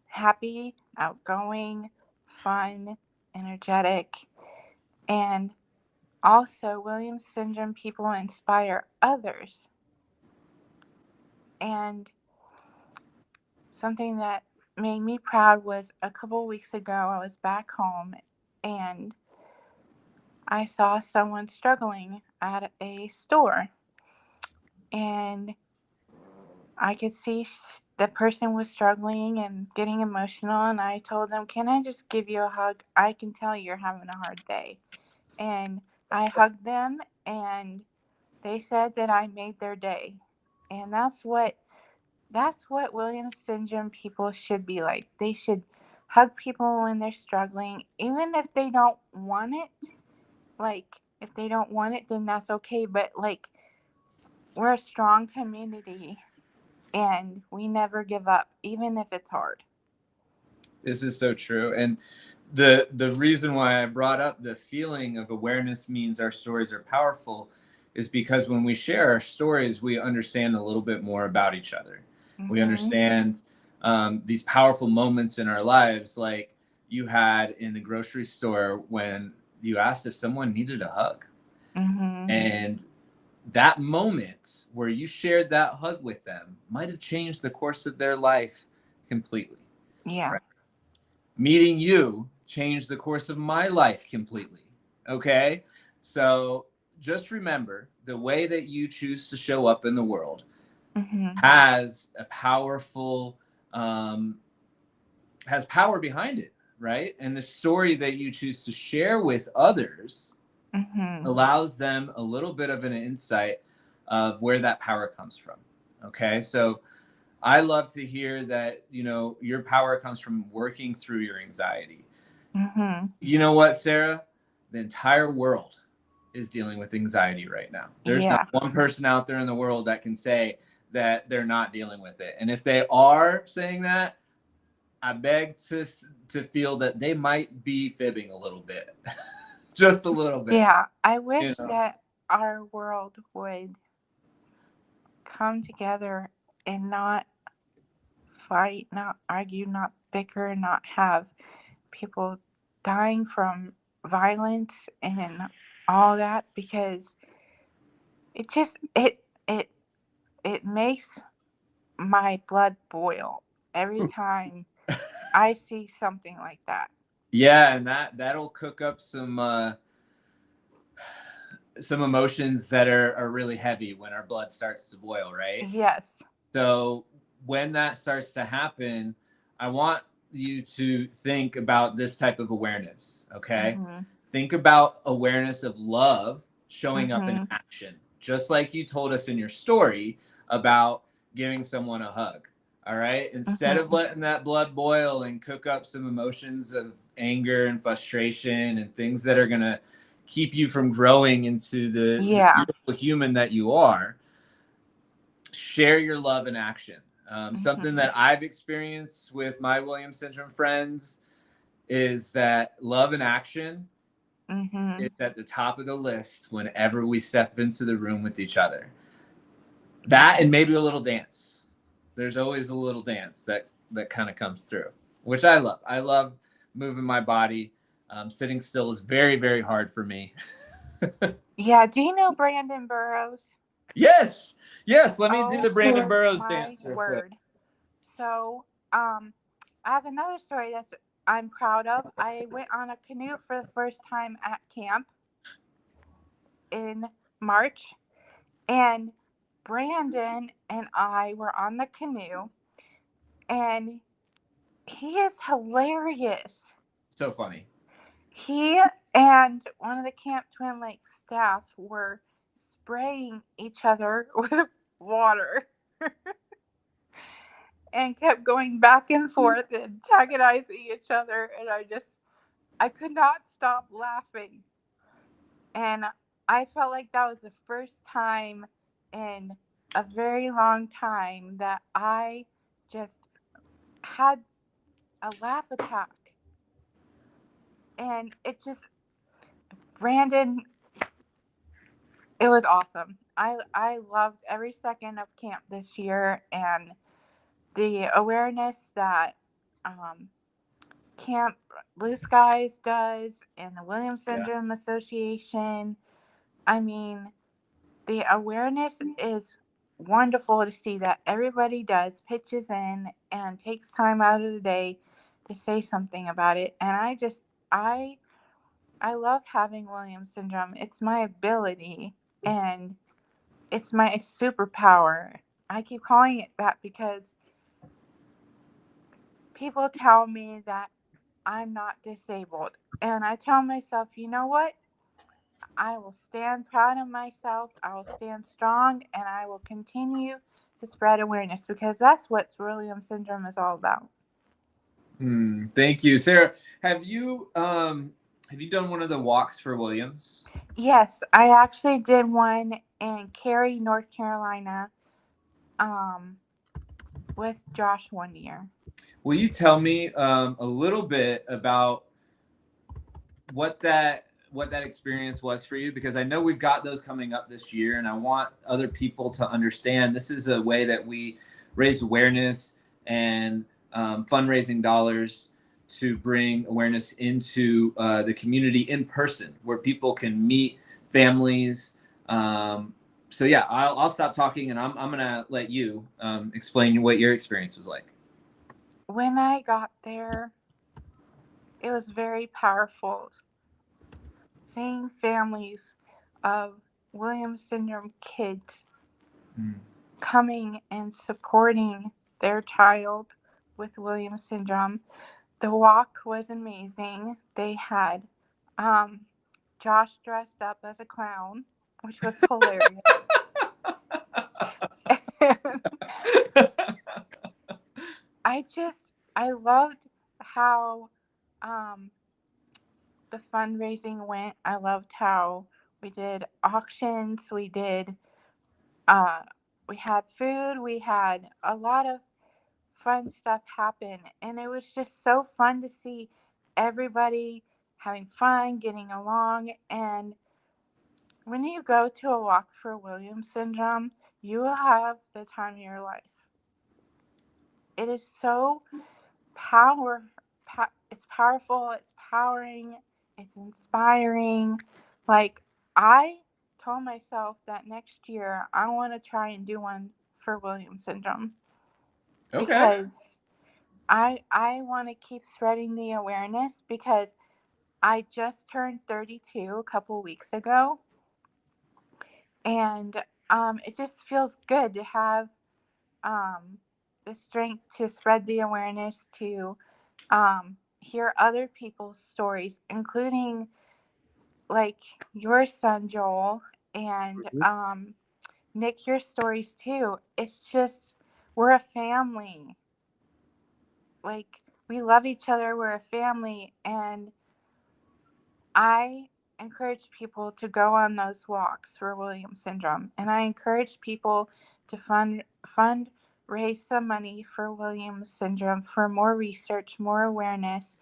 happy, outgoing, fun, energetic. And also, Williams syndrome people inspire others. And something that made me proud was a couple weeks ago, I was back home and I saw someone struggling at a store. And I could see the person was struggling and getting emotional. And I told them, "Can I just give you a hug? I can tell you're having a hard day." And I hugged them, and they said that I made their day. And that's what Williams syndrome people should be like. They should hug people when they're struggling, even if they don't want it. Like, if they don't want it, then that's okay. But, like, we're a strong community, and we never give up, even if it's hard. This is so true. And the reason why I brought up the feeling of awareness means our stories are powerful is because when we share our stories, we understand a little bit more about each other. Mm-hmm. We understand these powerful moments in our lives, like you had in the grocery store when you asked if someone needed a hug. Mm-hmm. And that moment where you shared that hug with them might have changed the course of their life completely. Yeah. Right? Meeting you changed the course of my life completely. Okay? So just remember, the way that you choose to show up in the world mm-hmm. has a powerful, has power behind it, right? And the story that you choose to share with others mm-hmm. allows them a little bit of an insight of where that power comes from. Okay? So I love to hear that, your power comes from working through your anxiety. Mm-hmm. You know what, Sarah? The entire world is dealing with anxiety right now. There's Yeah. not one person out there in the world that can say that they're not dealing with it. And if they are saying that, I beg to feel that they might be fibbing a little bit. Just a little bit. Yeah. I wish that our world would come together and not fight, not argue, not bicker, not have people dying from violence and all that, because it just it makes my blood boil every time I see something like that. Yeah, and that'll cook up some emotions that are really heavy when our blood starts to boil, right? Yes. So when that starts to happen, I want you to think about this type of awareness, okay? Mm-hmm. Think about awareness of love showing up in Mhm. action, just like you told us in your story about giving someone a hug. All right. Instead of letting that blood boil and cook up some emotions of anger and frustration and things that are going to keep you from growing into the beautiful human that you are, share your love in action. Something that I've experienced with my Williams syndrome friends is that love in action is at the top of the list whenever we step into the room with each other. That and maybe a little dance. There's always a little dance that kind of comes through, which I love. I love moving my body. Sitting still is very, very hard for me. Yeah. Do you know Brandon Burrows? Yes. Let me do the Brandon Burrows my dance. Word. So, I have another story I'm proud of. I went on a canoe for the first time at camp in March, and Brandon and I were on the canoe, and he is hilarious. So funny. He and one of the Camp Twin Lakes staff were spraying each other with water and kept going back and forth and antagonizing each other, and I could not stop laughing. And I felt like that was the first time in a very long time that I just had a laugh attack. And Brandon, it was awesome. I loved every second of camp this year, and the awareness that Camp Blue Skies does and the Williams Syndrome Association. I mean, the awareness is wonderful to see that everybody pitches in and takes time out of the day to say something about it. And I love having Williams syndrome. It's my ability and it's my superpower. I keep calling it that because people tell me that I'm not disabled. And I tell myself, you know what? I will stand proud of myself. I will stand strong, and I will continue to spread awareness, because that's what Williams syndrome is all about. Thank you, Sarah. Have you done one of the walks for Williams? Yes, I actually did one in Cary, North Carolina, with Josh one year. Will you tell me a little bit about what that experience was for you? Because I know we've got those coming up this year, and I want other people to understand this is a way that we raise awareness and fundraising dollars to bring awareness into the community in person, where people can meet families. So yeah, I'll stop talking, and I'm gonna let you explain what your experience was like. When I got there, it was very powerful. Seeing families of Williams syndrome kids coming and supporting their child with Williams syndrome. The walk was amazing. They had Josh dressed up as a clown, which was hilarious. I loved how the fundraising went. I loved how we did auctions. We had food. We had a lot of fun stuff happen, and it was just so fun to see everybody having fun, getting along. And when you go to a walk for Williams syndrome, you will have the time of your life. It is so it's powerful, it's powering, it's inspiring. Like, I told myself that next year I want to try and do one for Williams syndrome. Okay. Because I want to keep spreading the awareness, because I just turned 32 a couple weeks ago, and it just feels good to have the strength to spread the awareness, to hear other people's stories, including like your son Joel, and Nick, your stories too. It's just, we're a family. Like, we love each other, we're a family, and I encourage people to go on those walks for Williams syndrome, and I encourage people to raise some money for Williams syndrome, for more research, more awareness,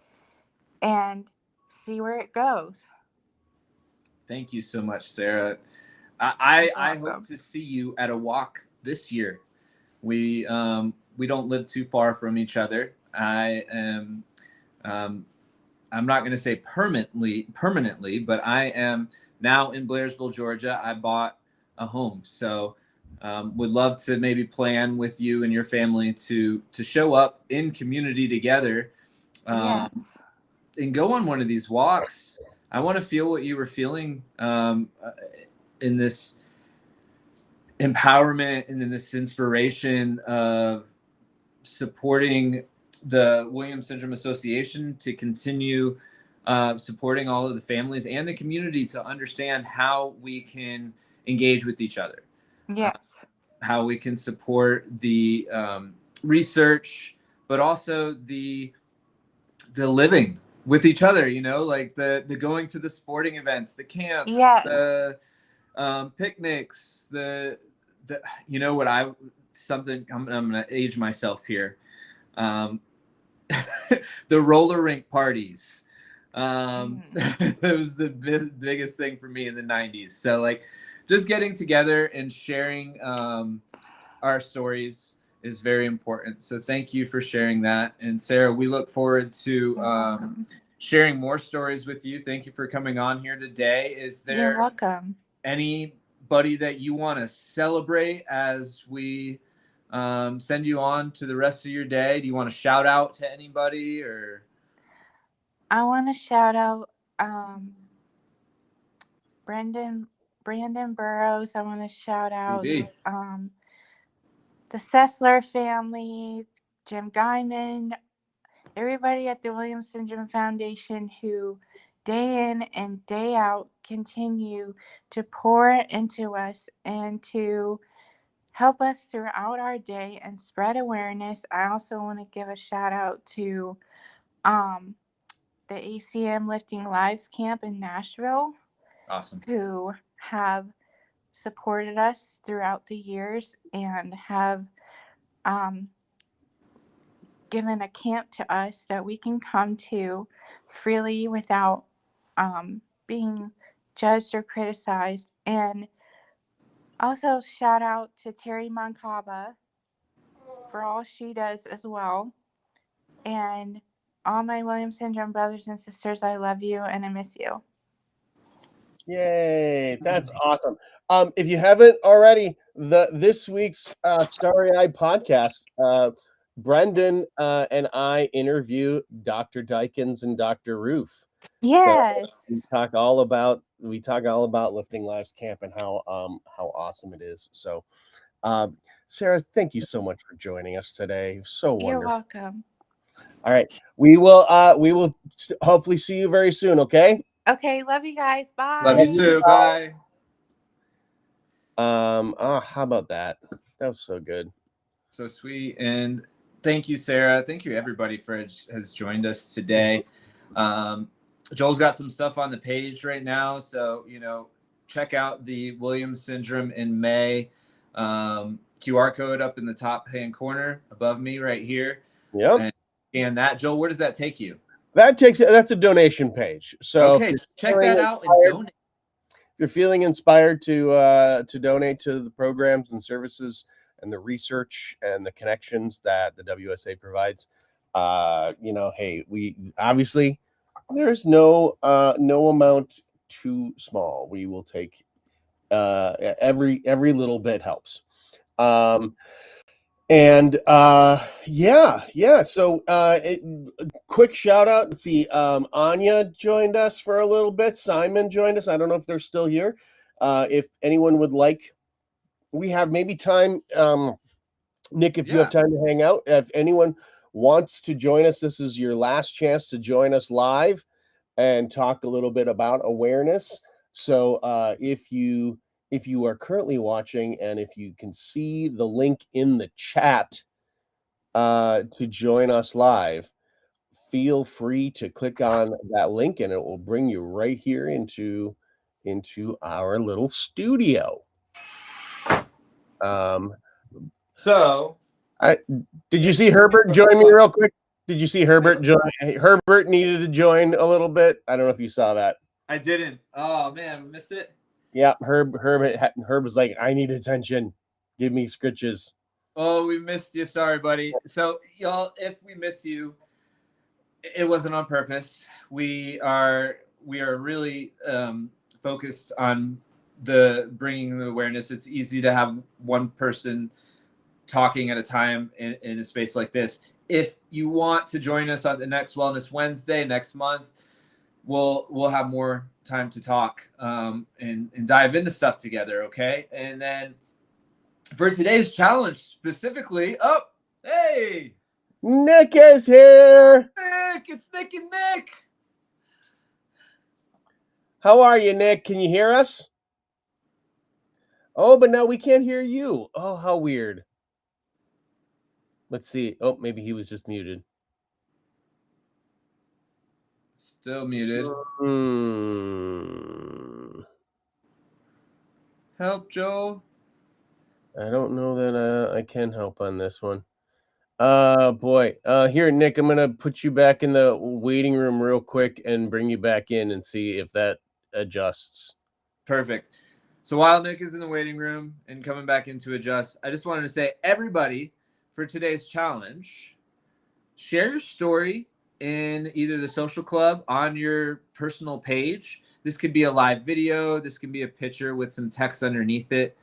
and see where it goes. Thank you so much, Sarah. I welcome. hope to see you at a walk this year. We don't live too far from each other. I am I'm not going to say permanently, but I am now in Blairsville, Georgia. I bought a home, so would love to maybe plan with you and your family to show up in community together, Yes. and go on one of these walks. I want to feel what you were feeling in this empowerment and in this inspiration of supporting the Williams Syndrome Association to continue supporting all of the families and the community to understand how we can engage with each other. Yes. How we can support the research, but also the living with each other, you know, like the going to the sporting events, the camps, yes. the picnics, the you know what, I'm gonna age myself here. The roller rink parties. That was the biggest thing for me in the 90s. So like just getting together and sharing our stories is very important. So thank you for sharing that. And Sarah, we look forward to sharing more stories with you. Thank you for coming on here today. Is there You're welcome. Anybody that you want to celebrate as we send you on to the rest of your day? Do you want to shout out to anybody? Or I want to shout out Brandon Burrows. I want to shout out the Sessler family, Jim Guyman, everybody at the Williams Syndrome Foundation who day in and day out continue to pour into us and to help us throughout our day and spread awareness. I also want to give a shout out to the ACM Lifting Lives Camp in Nashville. Awesome. Who have supported us throughout the years and have given a camp to us that we can come to freely without being judged or criticized. And also shout out to Terry Moncaba for all she does as well. And all my Williams Syndrome brothers and sisters, I love you and I miss you. Yay, that's awesome. If you haven't already, this week's Starry Eyed podcast, Brendan and I interview Dr. Dykins and Dr. Roof. Yes. So we talk all about Lifting Lives Camp and how awesome it is. So Sarah, thank you so much for joining us today. So wonderful. You're welcome. All right. We will hopefully see you very soon, okay? Okay, love you guys. Bye. Love you too. Bye. How about that? That was so good. So sweet. And Thank you, Sarah. Thank you, everybody, has joined us today. Joel's got some stuff on the page right now, so check out the Williams syndrome in May. QR code up in the top hand corner above me right here. Yep. And that, Joel, where does that take you? That's a donation page. So okay, check that out and donate. If you're feeling inspired to donate to the programs and services and the research and the connections that the WSA provides, hey, we obviously there's no amount too small. We will take every little bit helps. So quick shout out. Let's see. Anya joined us for a little bit. Simon joined us. I don't know if they're still here. If anyone would like, we have maybe time. Nick, if you have time to hang out, if anyone wants to join us, this is your last chance to join us live and talk a little bit about awareness. So if you are currently watching and if you can see the link in the chat to join us live, feel free to click on that link and it will bring you right here into our little studio. Did you see Herbert join me real quick? Did you see Herbert join? Herbert needed to join a little bit. I don't know if you saw that. I didn't. Oh man, missed it. Yeah, Herb was like, I need attention. Give me scritches. Oh, we missed you. Sorry, buddy. So, y'all, if we miss you, it wasn't on purpose. We are really focused on bringing the awareness. It's easy to have one person talking at a time in a space like this. If you want to join us on the next Wellness Wednesday next month, we'll have more time to talk and dive into stuff together, okay? And then for today's challenge specifically, hey! Nick is here! Nick! It's Nick and Nick! How are you, Nick? Can you hear us? Oh, but now we can't hear you. Oh, how weird. Let's see. Oh, maybe he was just muted. Still muted. Help, Joe. I don't know that I can help on this one. Boy. Here, Nick, I'm going to put you back in the waiting room real quick and bring you back in and see if that adjusts. Perfect. So while Nick is in the waiting room and coming back in to adjust, I just wanted to say, everybody, for today's challenge, share your story in either the social club on your personal page. This could be a live video. This can be a picture with some text underneath it.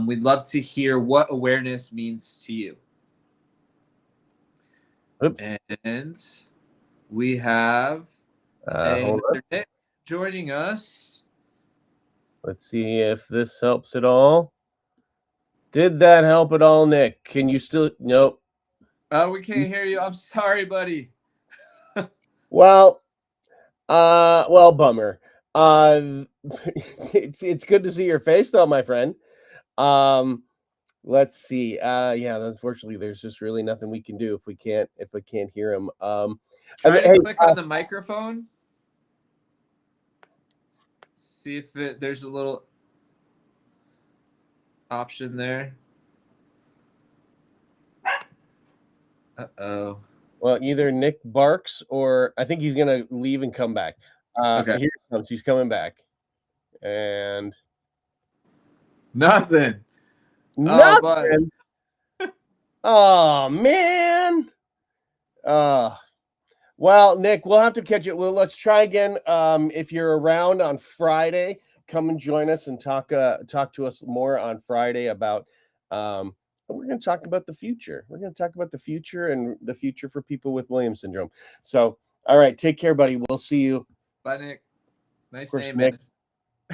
We'd love to hear what awareness means to you. Oops. And we have Nick joining us. Let's see if this helps at all. Did that help at all, Nick? Can you still? Nope. We can't hear you. I'm sorry, buddy. Well, bummer. It's good to see your face, though, my friend. Let's see. Unfortunately, there's just really nothing we can do if we can't hear him. Try to click on the microphone. See if there's a little option there. Uh-oh. Well, either Nick barks or I think he's gonna leave and come back. Okay. Here he comes. He's coming back. And nothing. Nothing. Oh man. Well, Nick, we'll have to catch it. Well, let's try again. If you're around on Friday, come and join us and talk to us more on Friday about we're going to talk about the future. We're going to talk about the future and the future for people with Williams syndrome. So, all right, take care, buddy. We'll see you. Bye, Nick. Nice name, Nick.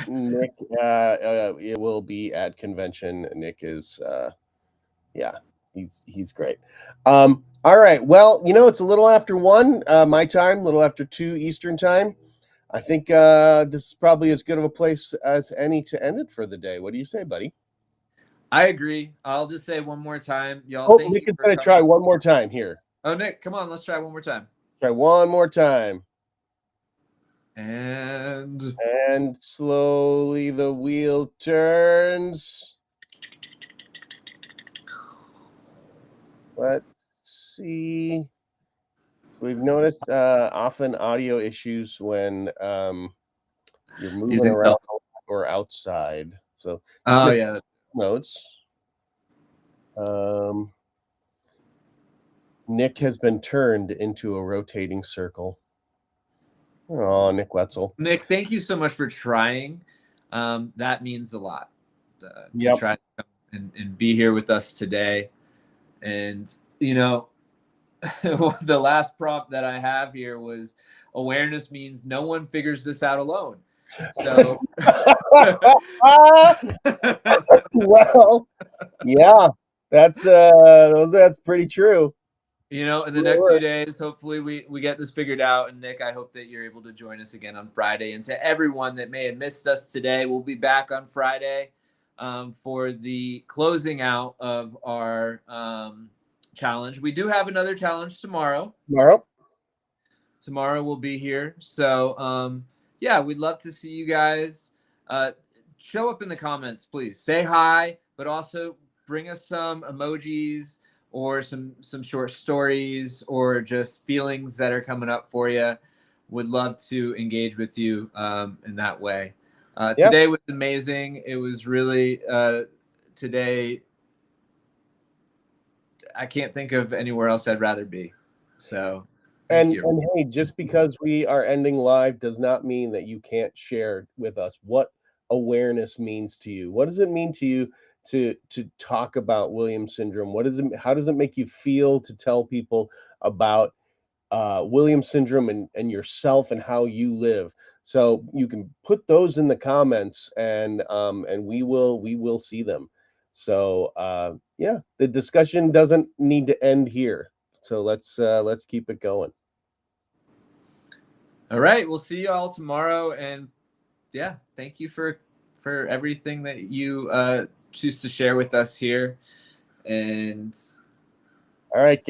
Nick, it will be at convention. Nick is, he's great. All right. Well, it's a little after 1 my time, a little after 2 Eastern time. I think this is probably as good of a place as any to end it for the day. What do you say, buddy? I agree. I'll just say one more time, y'all. Oh, Thank Nick you is for going to try coming. one more time here. Oh, Nick, come on, let's try one more time. Try one more time. And slowly the wheel turns. Let's see. So we've noticed often audio issues when you're moving Using around cell- or outside. So oh yeah, notes. Nick has been turned into a rotating circle. Oh, Nick Wetzel. Nick, thank you so much for trying. That means a lot to Yep. try to come and be here with us today. And you know, the last prompt that I have here was awareness means no one figures this out alone. So well, yeah, that's pretty true. you know, in the next few days, hopefully we get this figured out. And Nick, I hope that you're able to join us again on Friday. And to everyone that may have missed us today, we'll be back on Friday for the closing out of our challenge. We do have another challenge tomorrow. Tomorrow we'll be here. So yeah, we'd love to see you guys. Show up in the comments, please. Say hi, but also bring us some emojis or some short stories or just feelings that are coming up for you. Would love to engage with you in that way. Today was amazing. It was really today. I can't think of anywhere else I'd rather be. So and hey, just because we are ending live does not mean that you can't share with us what awareness means to you. What does it mean to you to talk about Williams syndrome? How does it make you feel to tell people about Williams syndrome and yourself and how you live? So you can put those in the comments and we will see them. So yeah, the discussion doesn't need to end here. So let's keep it going. All right, we'll see you all tomorrow, and yeah, thank you for everything that you choose to share with us here. And all right, gang.